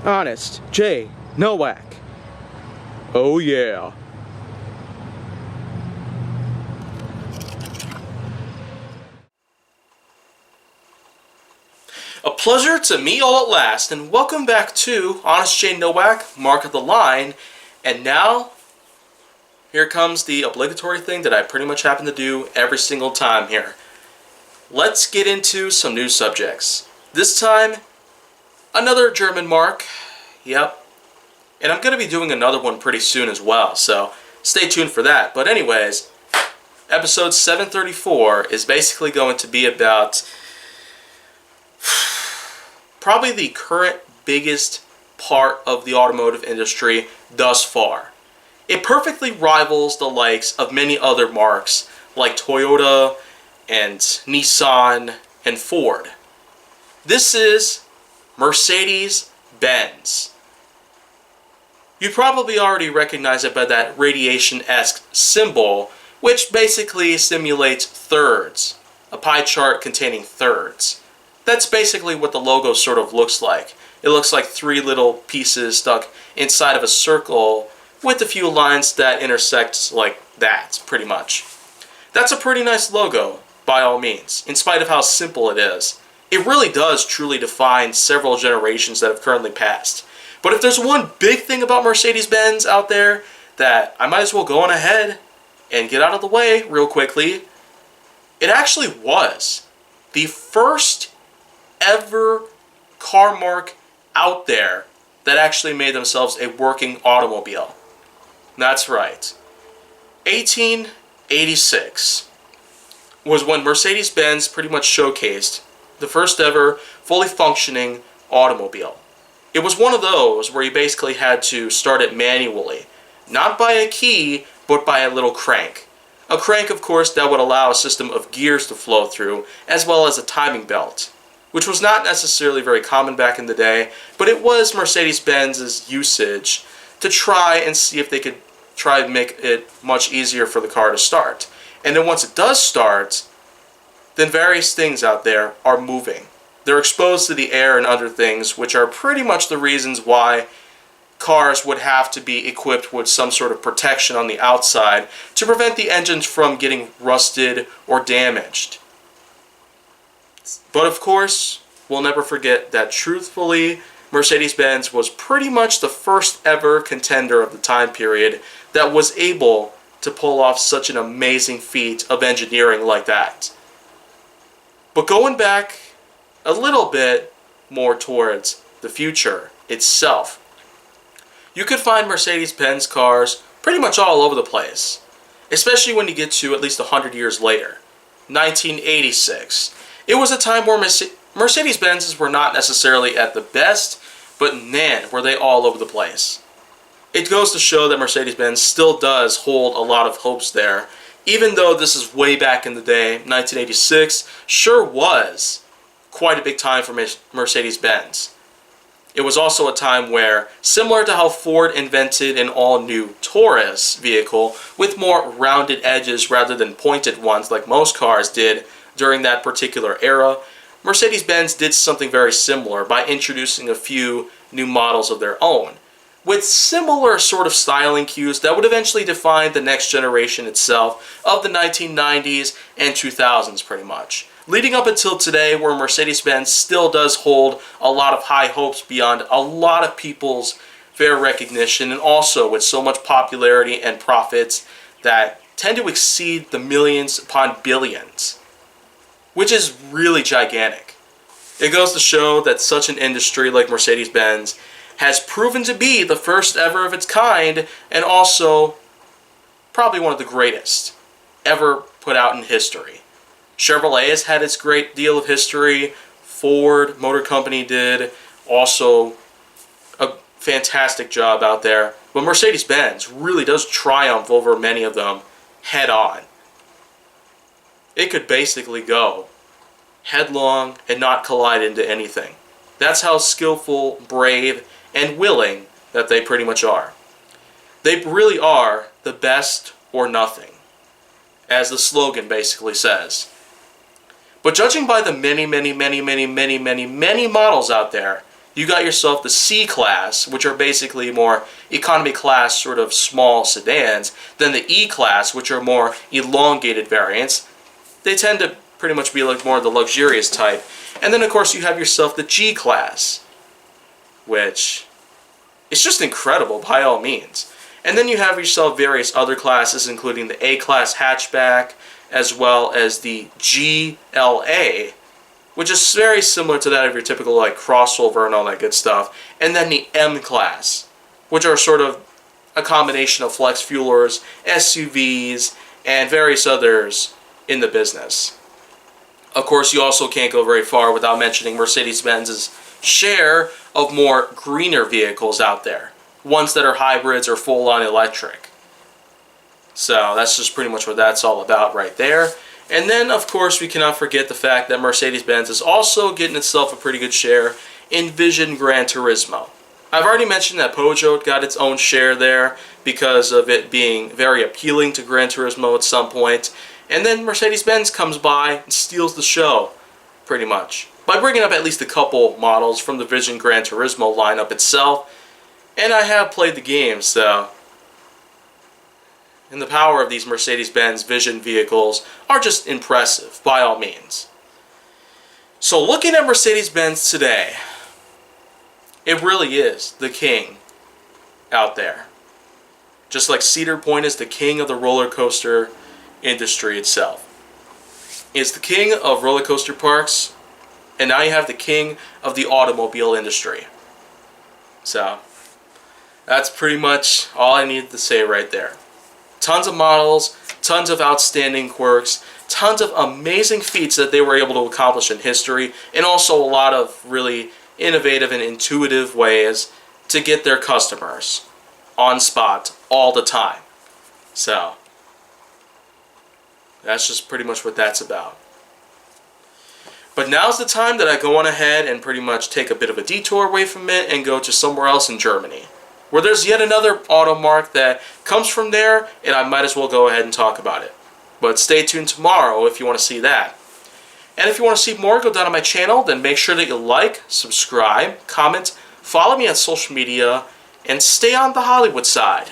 Honest J. Nowak. Oh yeah. A pleasure to meet all at last, and welcome back to Honest J. Nowak, Mark of the Line. And now, here comes the obligatory thing that I pretty much happen to do every single time here. Let's get into some new subjects. This time, another German marque. Yep. And I'm going to be doing another one pretty soon as well, so stay tuned for that. But anyways, episode 734 is basically going to be about probably the current biggest part of the automotive industry thus far. It perfectly rivals the likes of many other marques like Toyota and Nissan and Ford. This is Mercedes-Benz. You probably already recognize it by that radiation-esque symbol, which basically simulates thirds, a pie chart containing thirds. That's basically what the logo sort of looks like. It looks like three little pieces stuck inside of a circle with a few lines that intersect like that, pretty much. That's a pretty nice logo, by all means, in spite of how simple it is. It really does truly define several generations that have currently passed. But if there's one big thing about Mercedes-Benz out there that I might as well go on ahead and get out of the way real quickly, it actually was the first ever car marque out there that actually made themselves a working automobile. That's right. 1886 was when Mercedes-Benz pretty much showcased the first ever fully functioning automobile. It was one of those where you basically had to start it manually, not by a key, but by a little crank. A crank, of course, that would allow a system of gears to flow through, as well as a timing belt, which was not necessarily very common back in the day, but it was Mercedes-Benz's usage to try and see if they could try and make it much easier for the car to start. And then once it does start, then various things out there are moving. They're exposed to the air and other things, which are pretty much the reasons why cars would have to be equipped with some sort of protection on the outside to prevent the engines from getting rusted or damaged. But of course, we'll never forget that truthfully, Mercedes-Benz was pretty much the first ever contender of the time period that was able to pull off such an amazing feat of engineering like that. But going back a little bit more towards the future itself, you could find Mercedes-Benz cars pretty much all over the place, especially when you get to at least 100 years later, 1986. It was a time where Mercedes-Benzes were not necessarily at the best, but man, were they all over the place. It goes to show that Mercedes-Benz still does hold a lot of hopes there, even though this is way back in the day. 1986 sure was quite a big time for Mercedes-Benz. It was also a time where, similar to how Ford invented an all-new Taurus vehicle with more rounded edges rather than pointed ones like most cars did during that particular era, Mercedes-Benz did something very similar by introducing a few new models of their own, with similar sort of styling cues that would eventually define the next generation itself of the 1990s and 2000s pretty much. Leading up until today, where Mercedes-Benz still does hold a lot of high hopes beyond a lot of people's fair recognition, and also with so much popularity and profits that tend to exceed the millions upon billions, which is really gigantic. It goes to show that such an industry like Mercedes-Benz has proven to be the first ever of its kind, and also probably one of the greatest ever put out in history. Chevrolet has had its great deal of history. Ford Motor Company did also a fantastic job out there. But Mercedes-Benz really does triumph over many of them head on. It could basically go headlong and not collide into anything. That's how skillful, brave, and willing that they pretty much are. They really are the best or nothing, as the slogan basically says. But judging by the many models out there, You got yourself the C class, which are basically more economy class sort of small sedans, then the E class, which are more elongated variants. They tend to pretty much be like more the luxurious type. And then of course you have yourself the G class, which is just incredible by all means. And then you have yourself various other classes, including the A class hatchback, as well as the GLA, which is very similar to that of your typical like crossover and all that good stuff. And then the M class, which are sort of a combination of flex fuelers, SUVs, and various others in the business. Of course, you also can't go very far without mentioning Mercedes-Benz's share of more greener vehicles out there. Ones that are hybrids or full-on electric. So that's just pretty much what that's all about right there. And then, of course, we cannot forget the fact that Mercedes-Benz is also getting itself a pretty good share in Vision Gran Turismo. I've already mentioned that Peugeot got its own share there because of it being very appealing to Gran Turismo at some point. And then Mercedes-Benz comes by and steals the show, pretty much, by bringing up at least a couple models from the Vision Gran Turismo lineup itself. And I have played the game, so... And the power of these Mercedes-Benz Vision vehicles are just impressive, by all means. So looking at Mercedes-Benz today, it really is the king out there. Just like Cedar Point is the king of the roller coaster industry itself. It's the king of roller coaster parks, and now you have the king of the automobile industry. So, that's pretty much all I needed to say right there. Tons of models, tons of outstanding quirks, tons of amazing feats that they were able to accomplish in history, and also a lot of really innovative and intuitive ways to get their customers on spot all the time. So, that's just pretty much what that's about. But now's the time that I go on ahead and pretty much take a bit of a detour away from it and go to somewhere else in Germany, where there's yet another auto marque that comes from there, and I might as well go ahead and talk about it. But stay tuned tomorrow if you want to see that. And if you want to see more, go down to my channel, then make sure that you like, subscribe, comment, follow me on social media, and stay on the Hollywood side.